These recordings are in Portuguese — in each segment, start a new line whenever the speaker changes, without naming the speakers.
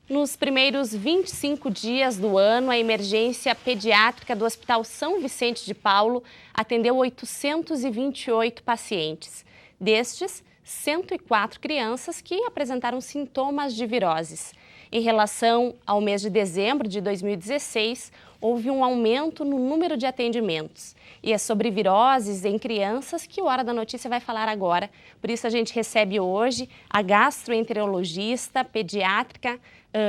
Nos primeiros 25 dias do ano, a emergência pediátrica do Hospital São Vicente de Paulo atendeu 828 pacientes. Destes, 104 crianças que apresentaram sintomas de viroses. Em relação ao mês de dezembro de 2016, houve um aumento no número de atendimentos. E é sobre viroses em crianças que o Hora da Notícia vai falar agora. Por isso a gente recebe hoje a gastroenterologista pediátrica,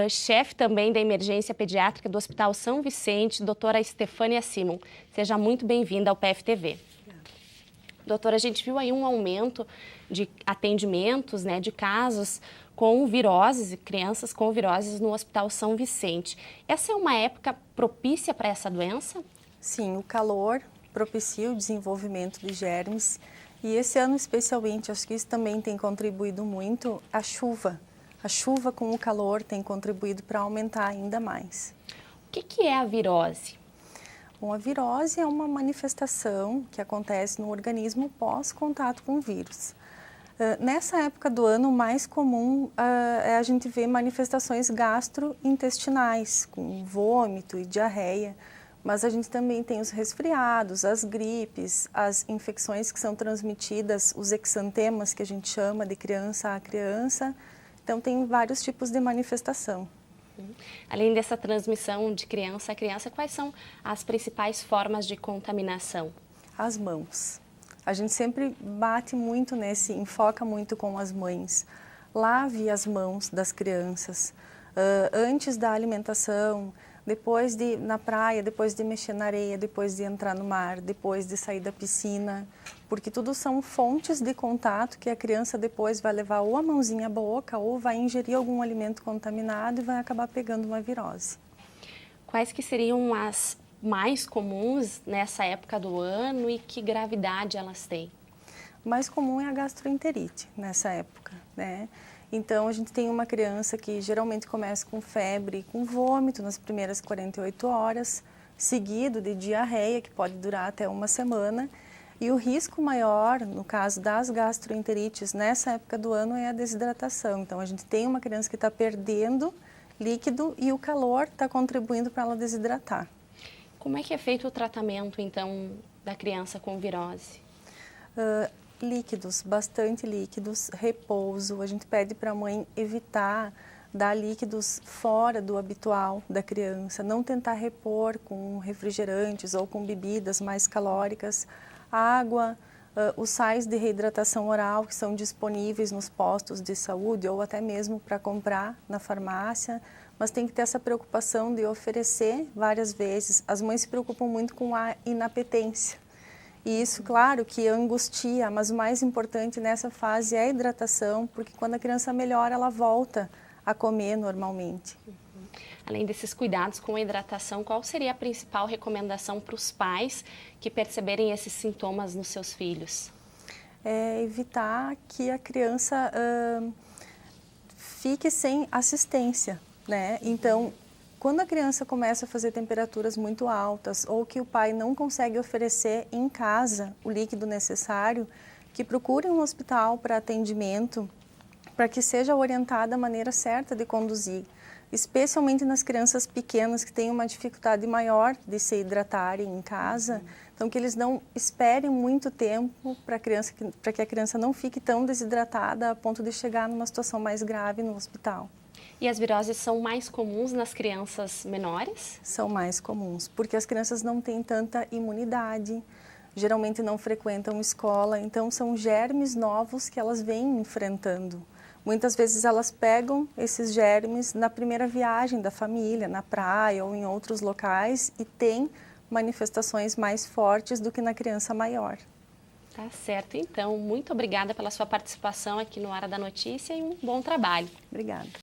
chefe também da emergência pediátrica do Hospital São Vicente, doutora Estefânia Simon. Seja muito bem-vinda ao PFTV. Doutora, a gente viu aí um aumento de atendimentos, de casos com viroses, crianças com viroses no Hospital São Vicente. Essa é uma época propícia para essa doença?
Sim, o calor propicia o desenvolvimento de germes e esse ano especialmente, acho que isso também tem contribuído muito, a chuva. A chuva com o calor tem contribuído para aumentar ainda mais.
O que é a virose?
Bom, a virose é uma manifestação que acontece no organismo pós-contato com o vírus. Nessa época do ano, o mais comum é a gente ver manifestações gastrointestinais, com vômito e diarreia, mas a gente também tem os resfriados, as gripes, as infecções que são transmitidas, os exantemas que a gente chama de criança a criança. Então, tem vários tipos de manifestação.
Além dessa transmissão de criança a criança, quais são as principais formas de contaminação?
As mãos. A gente sempre bate muito enfoca muito com as mães. Lave as mãos das crianças antes da alimentação, depois de na praia, depois de mexer na areia, depois de entrar no mar, depois de sair da piscina, porque tudo são fontes de contato que a criança depois vai levar ou a mãozinha à boca ou vai ingerir algum alimento contaminado e vai acabar pegando uma virose.
Quais que seriam as mais comuns nessa época do ano e que gravidade elas têm?
O mais comum é a gastroenterite nessa época, Então, a gente tem uma criança que geralmente começa com febre, com vômito nas primeiras 48 horas, seguido de diarreia, que pode durar até uma semana. E o risco maior, no caso das gastroenterites, nessa época do ano, é a desidratação. Então, a gente tem uma criança que está perdendo líquido e o calor está contribuindo para ela desidratar.
Como é que é feito o tratamento, então, da criança com virose?
Líquidos, bastante líquidos, repouso. A gente pede para a mãe evitar dar líquidos fora do habitual da criança, não tentar repor com refrigerantes ou com bebidas mais calóricas. Água, os sais de reidratação oral que são disponíveis nos postos de saúde ou até mesmo para comprar na farmácia, mas tem que ter essa preocupação de oferecer várias vezes. As mães se preocupam muito com a inapetência. E isso, claro, que angustia, mas o mais importante nessa fase é a hidratação, porque quando a criança melhora, ela volta a comer normalmente.
Além desses cuidados com a hidratação, qual seria a principal recomendação para os pais que perceberem esses sintomas nos seus filhos?
É evitar que a criança fique sem assistência, Então, quando a criança começa a fazer temperaturas muito altas ou que o pai não consegue oferecer em casa o líquido necessário, que procure um hospital para atendimento, para que seja orientada a maneira certa de conduzir, especialmente nas crianças pequenas que têm uma dificuldade maior de se hidratarem em casa, então que eles não esperem muito tempo para que a criança não fique tão desidratada a ponto de chegar numa situação mais grave no hospital.
E as viroses são mais comuns nas crianças menores?
São mais comuns, porque as crianças não têm tanta imunidade, geralmente não frequentam escola, então são germes novos que elas vêm enfrentando. Muitas vezes elas pegam esses germes na primeira viagem da família, na praia ou em outros locais e têm manifestações mais fortes do que na criança maior.
Tá certo, então. Muito obrigada pela sua participação aqui no Hora da Notícia e um bom trabalho.
Obrigada.